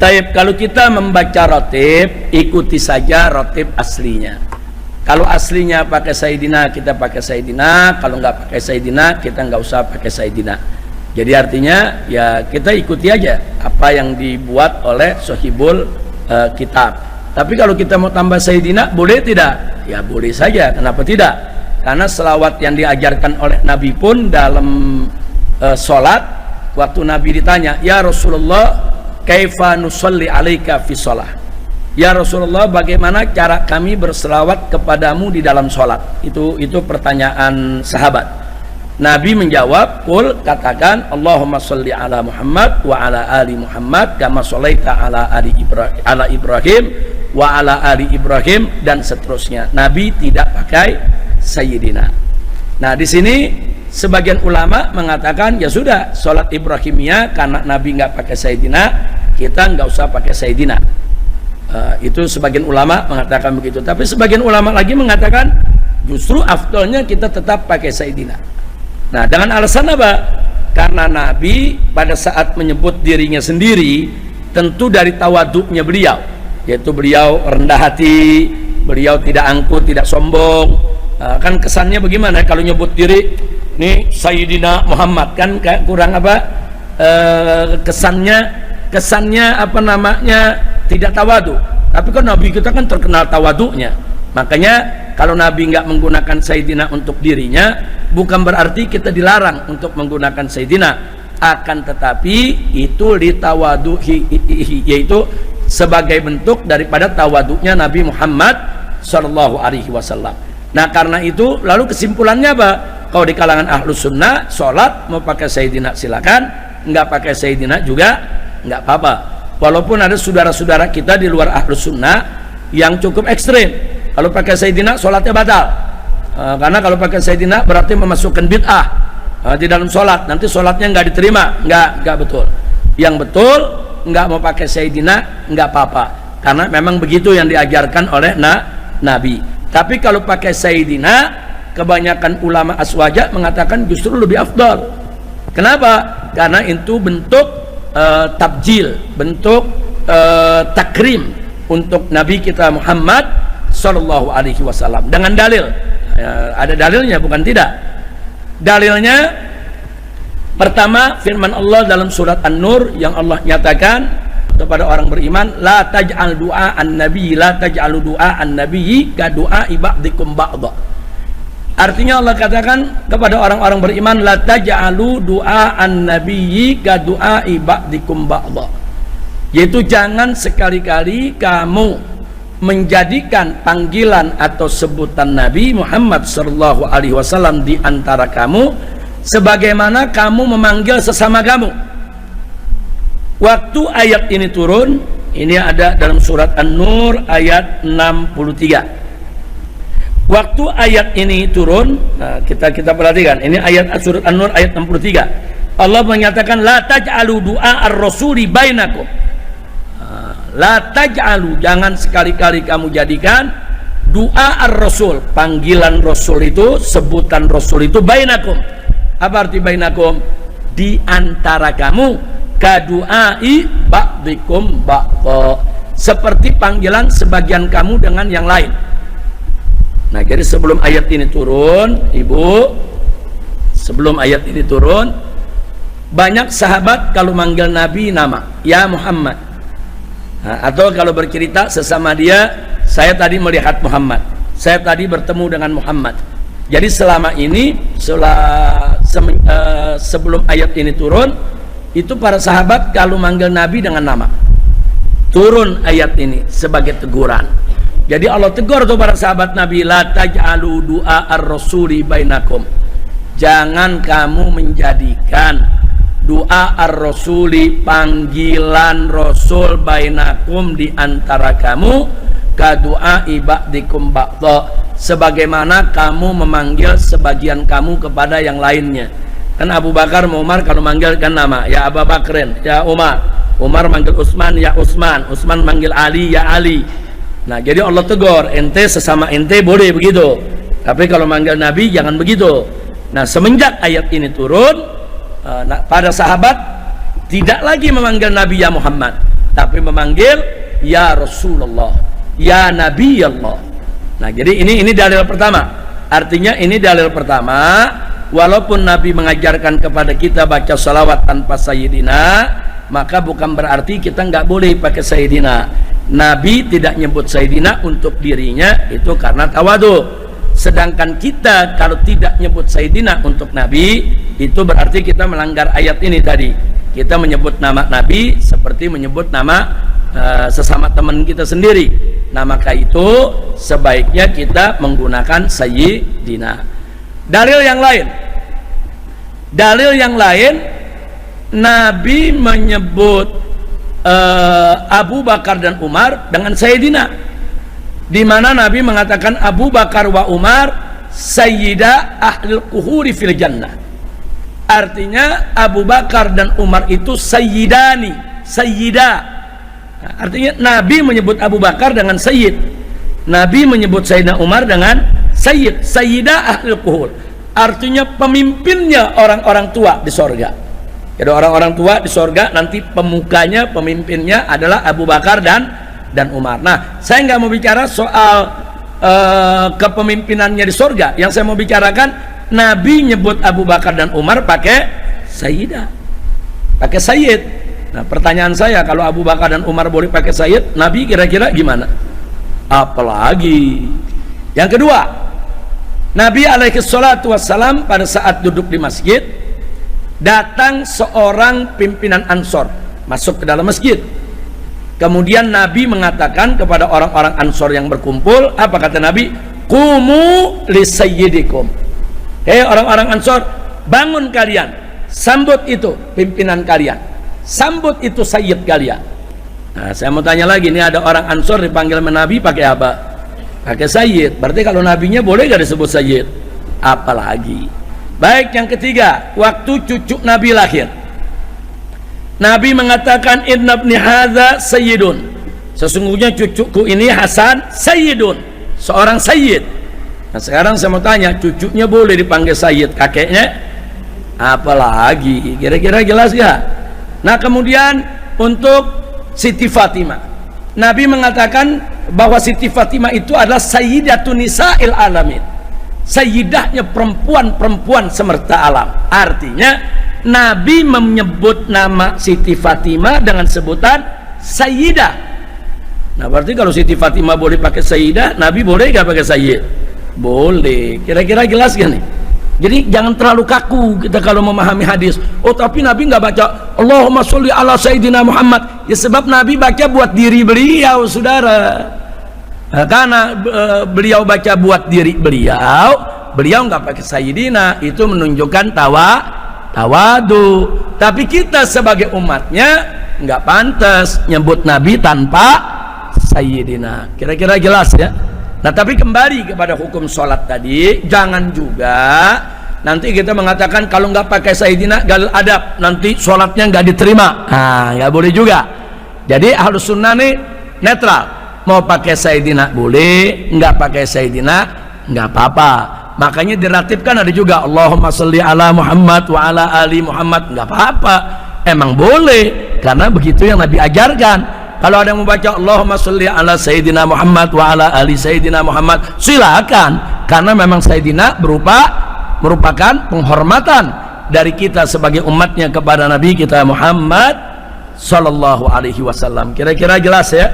Taib, kalau kita membaca rotib, ikuti saja rotib aslinya. Kalau aslinya pakai Sayyidina, kita pakai Sayyidina. Kalau nggak pakai Sayyidina, kita nggak usah pakai Sayyidina. Jadi artinya ya kita ikuti aja apa yang dibuat oleh Sohibul Kitab. Tapi kalau kita mau tambah Sayyidina, boleh tidak? Ya boleh saja, kenapa tidak? Karena selawat yang diajarkan oleh Nabi pun dalam sholat, waktu Nabi ditanya, ya Rasulullah, kaifa nusalli alaika fi sholat? Ya Rasulullah, bagaimana cara kami berselawat kepadamu di dalam sholat? Itu pertanyaan sahabat. Nabi menjawab, qul, katakan, Allahumma sholli ala Muhammad wa ala ali Muhammad kama sholaita ala Ibrahim wa ala ali Ibrahim, dan seterusnya. Nabi tidak pakai Sayyidina. Nah, di sini sebagian ulama mengatakan ya sudah, sholat Ibrahimiyah karena Nabi nggak pakai Sayyidina, kita nggak usah pakai Sayyidina. Itu sebagian ulama mengatakan begitu. Tapi sebagian ulama lagi mengatakan justru afdolnya kita tetap pakai Sayyidina. Nah, dengan alasan apa? Karena Nabi pada saat menyebut dirinya sendiri tentu dari tawaduknya beliau, yaitu beliau rendah hati, beliau tidak angkuh, tidak sombong. Kan kesannya bagaimana kalau nyebut diri nih Sayyidina Muhammad, kan kayak kurang apa, kesannya apa namanya, tidak tawadu. Tapi kan Nabi kita kan terkenal tawaduknya. Makanya kalau Nabi nggak menggunakan Sayyidina untuk dirinya, bukan berarti kita dilarang untuk menggunakan Sayyidina. Akan tetapi itu litawaduhi, yaitu sebagai bentuk daripada tawaduknya Nabi Muhammad Shallallahu Alaihi Wasallam. Nah, karena itu lalu kesimpulannya apa? Kalau di kalangan ahlus sunnah, sholat mau pakai Sayyidina silakan, nggak pakai Sayyidina juga nggak apa-apa. Walaupun ada saudara-saudara kita di luar ahlus sunnah yang cukup ekstrim, kalau pakai Sayyidina sholatnya batal. Karena kalau pakai Sayyidina berarti memasukkan bid'ah di dalam sholat, nanti sholatnya nggak diterima. Nggak betul. Yang betul, nggak mau pakai Sayyidina nggak apa-apa, karena memang begitu yang diajarkan oleh Nabi. Tapi kalau pakai Sayyidina, kebanyakan ulama aswaja mengatakan justru lebih afdal. Kenapa? Karena itu bentuk tabjil, bentuk takrim untuk Nabi kita Muhammad Sallallahu Alaihi Wasallam, dengan dalil. Ada dalilnya, bukan tidak. Dalilnya pertama firman Allah dalam surat An-Nur yang Allah nyatakan kepada orang beriman, la taj'al du'a an-nabi, la taj'alu du'a an-nabi ka du'a ba'dikum ba'dha. Artinya Allah katakan kepada orang-orang beriman, la taj'alu du'a an-nabi ka du'a ba'dikum ba'dha, yaitu jangan sekali-kali kamu menjadikan panggilan atau sebutan Nabi Muhammad sallallahu alaihi wasallam di antara kamu sebagaimana kamu memanggil sesama kamu. Waktu ayat ini turun, ini ada dalam surat An-Nur ayat 63. Waktu ayat ini turun, nah kita perhatikan, ini ayat surat An-Nur ayat 63. Allah menyatakan la taj'alu du'a ar-rasuli bainakum. La taj'alu, jangan sekali-kali kamu jadikan doa ar-rasul, panggilan rasul itu, sebutan rasul itu bainakum. Apa arti bainakum? Di antara kamu, kadu'ai ba'dikum ba'dha, seperti panggilan sebagian kamu dengan yang lain. Nah, jadi sebelum ayat ini turun, Ibu, sebelum ayat ini turun, banyak sahabat kalau manggil Nabi nama, ya Muhammad. Atau kalau bercerita sesama dia, saya tadi melihat Muhammad, saya tadi bertemu dengan Muhammad. Jadi selama ini sebelum ayat ini turun, itu para sahabat kalau manggil Nabi dengan nama. Turun ayat ini sebagai teguran. Jadi Allah tegur tuh para sahabat Nabi, la taj'alu du'a ar-rasuli bainakum, jangan kamu menjadikan doa ar-rasuli, panggilan rasul, bainakum, di antara kamu, kadu'a ba'dikum ba'dha, sebagaimana kamu memanggil sebagian kamu kepada yang lainnya. Kan Abu Bakar Umar kalau manggil kan nama, ya Abu Bakrin, ya Umar. Umar manggil Utsman, ya Utsman. Utsman manggil Ali, ya Ali. Nah, jadi Allah tegur, ente sesama ente boleh begitu, tapi kalau manggil Nabi jangan begitu. Nah, semenjak ayat ini turun, para sahabat tidak lagi memanggil Nabi ya Muhammad, tapi memanggil ya Rasulullah, ya Nabi Allah. Nah, jadi ini dalil pertama. Artinya ini dalil pertama, walaupun Nabi mengajarkan kepada kita baca salawat tanpa sayyidina, maka bukan berarti kita nggak boleh pakai sayyidina. Nabi tidak nyebut sayyidina untuk dirinya, itu karena tawadu. Sedangkan kita kalau tidak nyebut sayyidina untuk Nabi, itu berarti kita melanggar ayat ini tadi. Kita menyebut nama Nabi seperti menyebut nama sesama teman kita sendiri. Nah, maka itu sebaiknya kita menggunakan sayyidina. Dalil yang lain, Nabi menyebut Abu Bakar dan Umar dengan sayyidina, di mana Nabi mengatakan Abu Bakar wa Umar sayyida ahlil kuhuri fil jannah. Artinya Abu Bakar dan Umar itu sayyidani, sayyidah. Nah, artinya Nabi menyebut Abu Bakar dengan sayyid, Nabi menyebut Sayyidina Umar dengan sayyid, sayyidah ahlil kuhur. Artinya pemimpinnya orang-orang tua di sorga. Jadi orang-orang tua di sorga nanti pemukanya, pemimpinnya adalah Abu Bakar dan Umar. Nah, saya nggak mau bicara soal kepemimpinannya di sorga. Yang saya mau bicarakan, Nabi nyebut Abu Bakar dan Umar pakai sayyidah, pakai sayyid. Nah, pertanyaan saya, kalau Abu Bakar dan Umar boleh pakai sayyid, Nabi kira-kira gimana? Apalagi. Yang kedua, Nabi alaihi salatu wassalam pada saat duduk di masjid, datang seorang pimpinan Ansor masuk ke dalam masjid. Kemudian Nabi mengatakan kepada orang-orang Ansor yang berkumpul, apa kata Nabi? Qumu li sayyidikum. Hei orang-orang Ansor, bangun kalian, sambut itu pimpinan kalian, sambut itu sayyid kalian. Nah, saya mau tanya lagi, ini ada orang Ansor dipanggil sama Nabi pakai apa? Pakai sayyid. Berarti kalau nabinya boleh gak disebut sayyid? Apalagi. Baik, yang ketiga, waktu cucu Nabi lahir, Nabi mengatakan inna ibni hadza sayyidun, sesungguhnya cucuku ini Hasan sayyidun, seorang sayyid. Nah, sekarang saya mau tanya, cucunya boleh dipanggil sayyid, kakeknya apalagi? Kira-kira jelas gak? Nah, kemudian untuk Siti Fatimah, Nabi mengatakan bahwa Siti Fatimah itu adalah sayyidatun nisa'il alamin, sayyidahnya perempuan-perempuan semerta alam. Artinya Nabi menyebut nama Siti Fatimah dengan sebutan sayyidah. Nah, berarti kalau Siti Fatimah boleh pakai sayyidah, Nabi boleh gak pakai sayyid? Boleh. Kira-kira jelas gak nih? Jadi jangan terlalu kaku kita kalau memahami hadis. Oh, tapi Nabi nggak baca Allahumma sholli ala sayyidina Muhammad. Ya, sebab Nabi baca buat diri beliau, saudara. Nah, karena beliau baca buat diri beliau, beliau nggak pakai sayyidina, itu menunjukkan tawadu. Tapi kita sebagai umatnya nggak pantas nyebut Nabi tanpa sayyidina. Kira-kira jelas ya? Nah, tapi kembali kepada hukum sholat tadi, jangan juga nanti kita mengatakan kalau nggak pakai sayyidina galil adab, nanti sholatnya nggak diterima. Nah, nggak boleh juga. Jadi Ahlus Sunnah nih netral, mau pakai sayyidina boleh, nggak pakai sayyidina nggak apa-apa. Makanya diratibkan ada juga Allahumma sholli ala Muhammad wa ala ali Muhammad, nggak apa-apa, emang boleh karena begitu yang Nabi ajarkan. Kalau ada yang membaca Allahumma sholli ala sayyidina Muhammad wa ala ali sayyidina Muhammad, silakan, karena memang sayyidina merupakan penghormatan dari kita sebagai umatnya kepada Nabi kita Muhammad sallallahu alaihi wasallam. Kira-kira jelas ya?